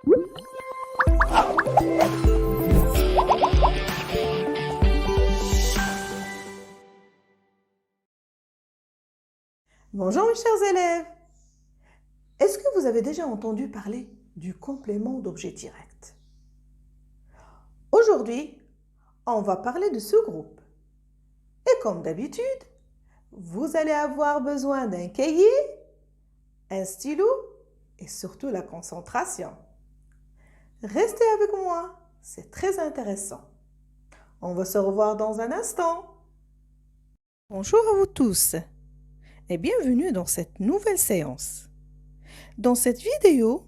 Bonjour mes chers élèves. Est-ce que vous avez déjà entendu parler du complément d'objet direct? Aujourd'hui, on va parler de ce groupe. Et comme d'habitude, vous allez avoir besoin d'un cahier, un stylo et surtout la concentration. Restez avec moi, c'est très intéressant. On va se revoir dans un instant. Bonjour à vous tous et bienvenue dans cette nouvelle séance. Dans cette vidéo,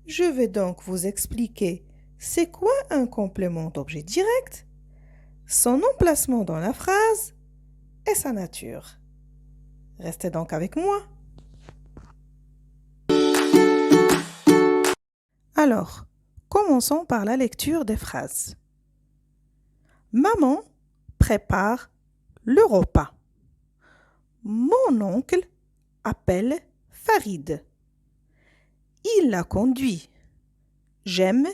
je vais donc vous expliquer c'est quoi un complément d'objet direct, son emplacement dans la phrase et sa nature. Restez donc avec moi. Alors, commençons par la lecture des phrases. Maman prépare le repas. Mon oncle appelle Farid. Il la conduit. J'aime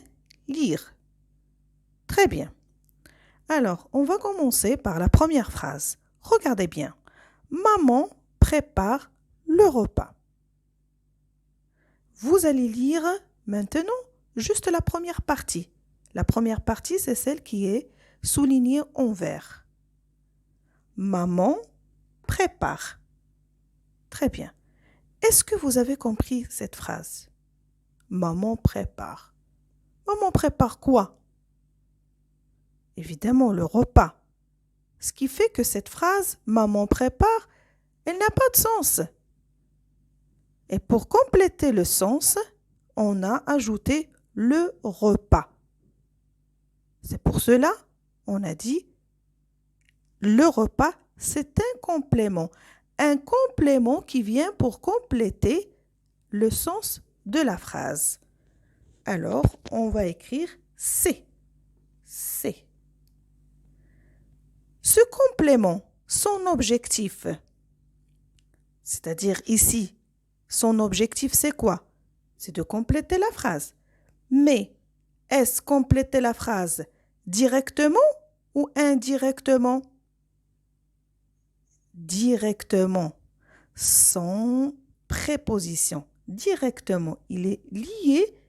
lire. Très bien. Alors, on va commencer par la première phrase. Regardez bien. Maman prépare le repas. Vous allez lire maintenant juste la première partie. La première partie, c'est celle qui est soulignée en vert. Maman prépare. Très bien. Est-ce que vous avez compris cette phrase? Maman prépare. Maman prépare quoi? Évidemment, le repas. Ce qui fait que cette phrase « maman prépare », elle n'a pas de sens. Et pour compléter le sens, on a ajouté le repas. C'est pour cela on a dit le repas, c'est un complément. Un complément qui vient pour compléter le sens de la phrase. Alors, on va écrire c'est. C'est. Ce complément, son objectif, c'est-à-dire ici, son objectif c'est quoi? C'est de compléter la phrase. Mais est-ce compléter la phrase directement ou indirectement? Directement, sans préposition. Directement, il est lié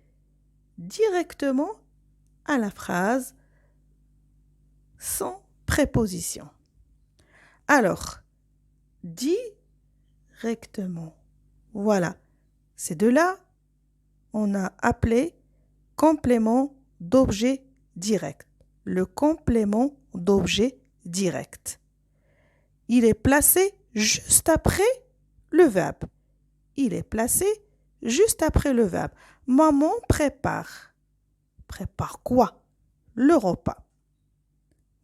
directement à la phrase sans préposition. Alors, directement. Voilà. C'est de là on a appelé complément d'objet direct. Le complément d'objet direct. Il est placé juste après le verbe. Il est placé juste après le verbe. Maman prépare. Prépare quoi? Le repas.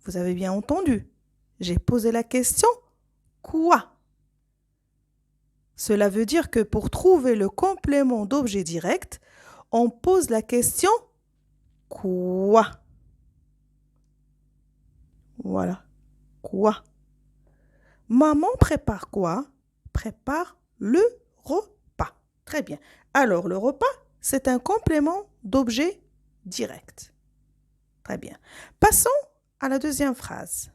Vous avez bien entendu. J'ai posé la question quoi? Cela veut dire que pour trouver le complément d'objet direct, on pose la question quoi? Voilà. Quoi? Maman prépare quoi? Prépare le repas. Très bien. Alors, le repas, c'est un complément d'objet direct. Très bien. Passons à la deuxième phrase.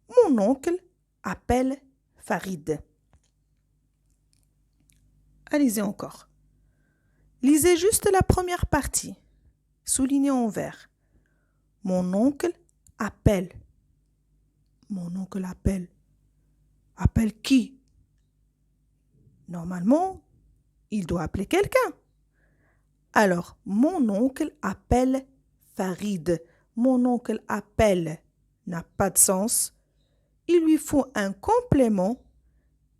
Mon oncle appelle Farid. Allez-y encore. Lisez juste la première partie, soulignée en vert. Mon oncle appelle. Mon oncle appelle. Appelle qui? Normalement, il doit appeler quelqu'un. Alors, mon oncle appelle Farid. Mon oncle appelle n'a pas de sens. Il lui faut un complément.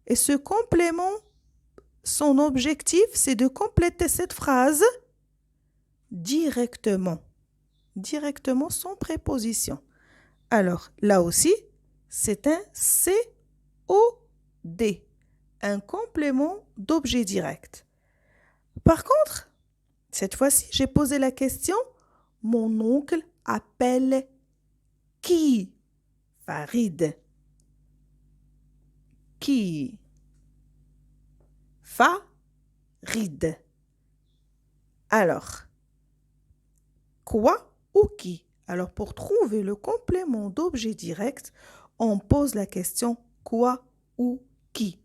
Et ce complément, son objectif, c'est de compléter cette phrase directement. Directement sans préposition. Alors, là aussi, c'est un COD, un complément d'objet direct. Par contre, cette fois-ci, j'ai posé la question, mon oncle appelle qui? Farid. Qui? Farid. Alors, quoi ou qui. Alors, pour trouver le complément d'objet direct, on pose la question quoi ou qui.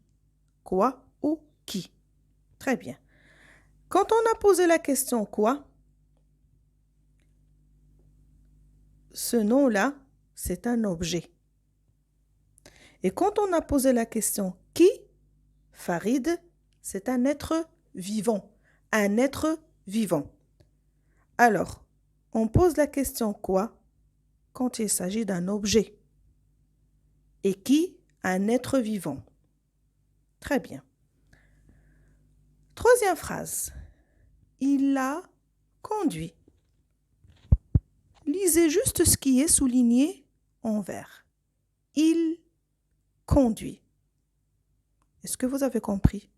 Quoi ou qui. Très bien. Quand on a posé la question quoi, ce nom-là, c'est un objet. Et quand on a posé la question qui, Farid, c'est un être vivant. Un être vivant. Alors, on pose la question quoi quand il s'agit d'un objet. Et qui, un être vivant. Très bien. Troisième phrase. Il a conduit. Lisez juste ce qui est souligné en vert. Il conduit. Est-ce que vous avez compris?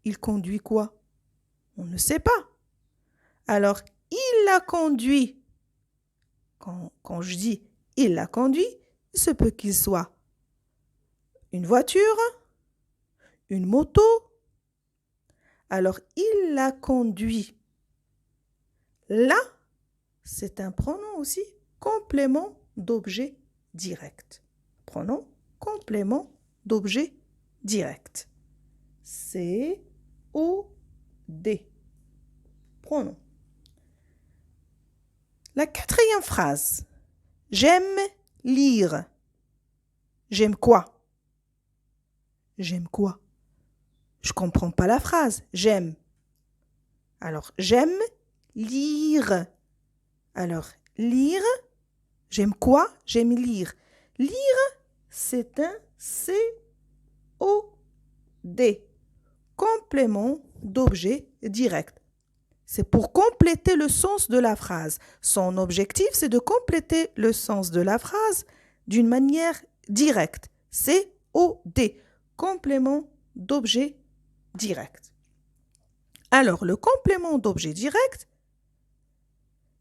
Il conduit quoi? On ne sait pas. Alors, il a conduit. Quand je dis il a conduit, il se peut qu'il soit une voiture, une moto. Alors, il a conduit. Là, c'est un pronom aussi, complément d'objet direct. Pronom, complément d'objet direct. C-O-D. Pronom. La quatrième phrase. J'aime lire. J'aime quoi? J'aime quoi? Je ne comprends pas la phrase. J'aime. Alors, j'aime lire. Alors, lire, j'aime quoi? J'aime lire. Lire, c'est un C-O-D. Complément d'objet direct. C'est pour compléter le sens de la phrase. Son objectif, c'est de compléter le sens de la phrase d'une manière directe. C-O-D. Complément d'objet direct. Alors, le complément d'objet direct,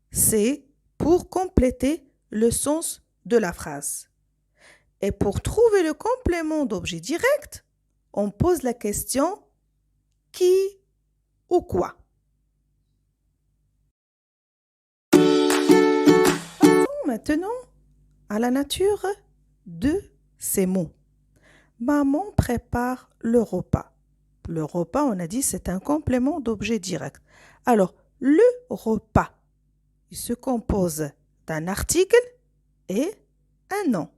c'est pour compléter le sens de la phrase. Et pour trouver le complément d'objet direct, on pose la question qui ou quoi. Passons maintenant à la nature de ces mots. Maman prépare le repas. Le repas, on a dit, c'est un complément d'objet direct. Alors, le repas, il se compose d'un article et un nom.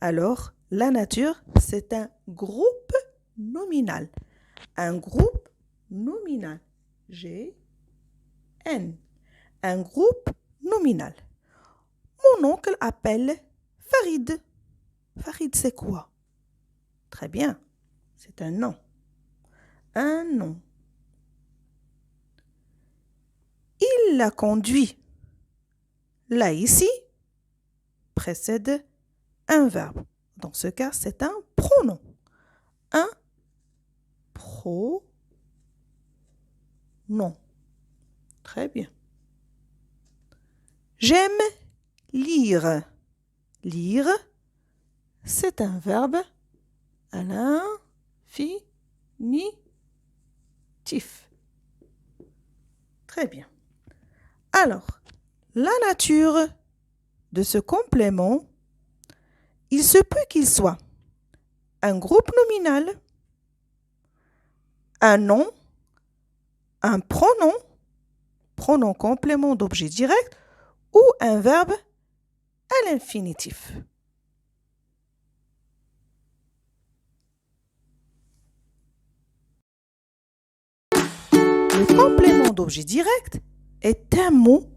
Alors, la nature, c'est un groupe nominal. Un groupe nominal. G-N. Un groupe nominal. Mon oncle appelle Farid. Farid, c'est quoi? Très bien. C'est un nom. Un nom. Il l'a conduit. Là, ici, précède un verbe. Dans ce cas, c'est un pronom. Un pronom. Très bien. J'aime lire. Lire, c'est un verbe à l'infinitif. Très bien. Alors, la nature de ce complément, il se peut qu'il soit un groupe nominal, un nom, un pronom, pronom complément d'objet direct, ou un verbe à l'infinitif. Le complément d'objet direct est un mot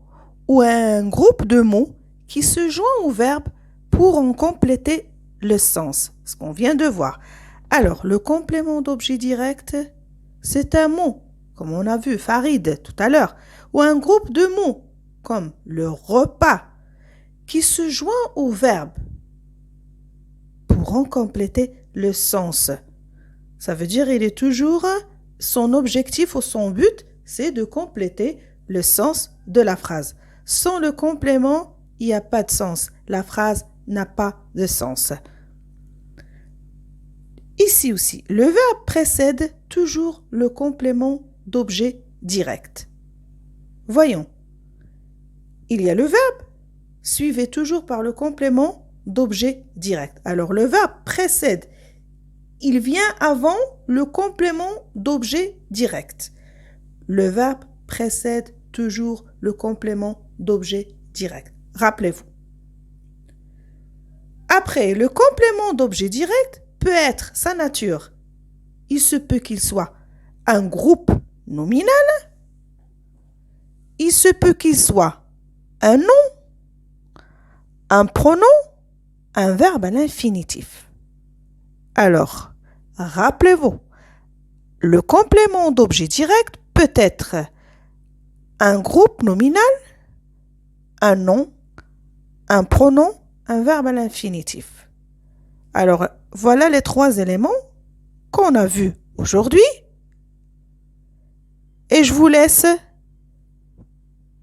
ou un groupe de mots qui se joint au verbe pour en compléter le sens, ce qu'on vient de voir. Alors, le complément d'objet direct, c'est un mot, comme on a vu, Farid tout à l'heure, ou un groupe de mots, comme le repas, qui se joint au verbe pour en compléter le sens. Ça veut dire il est toujours, son objectif ou son but, c'est de compléter le sens de la phrase. Sans le complément, il n'y a pas de sens. La phrase n'a pas de sens. Ici aussi, le verbe précède toujours le complément d'objet direct. Voyons. il y a le verbe, suivi toujours par le complément d'objet direct. Alors, le verbe précède, il vient avant le complément d'objet direct. Le verbe précède toujours le complément d'objet direct. Rappelez-vous. Après, le complément d'objet direct peut être sa nature. Il se peut qu'il soit un groupe nominal. Il se peut qu'il soit un nom, un pronom, un verbe à l'infinitif. Alors, rappelez-vous, le complément d'objet direct peut être un groupe nominal, un nom, un pronom, un verbe à l'infinitif. Alors, voilà les 3 éléments qu'on a vus aujourd'hui. Et je vous laisse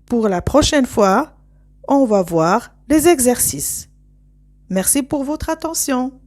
pour la prochaine fois. On va voir les exercices. Merci pour votre attention.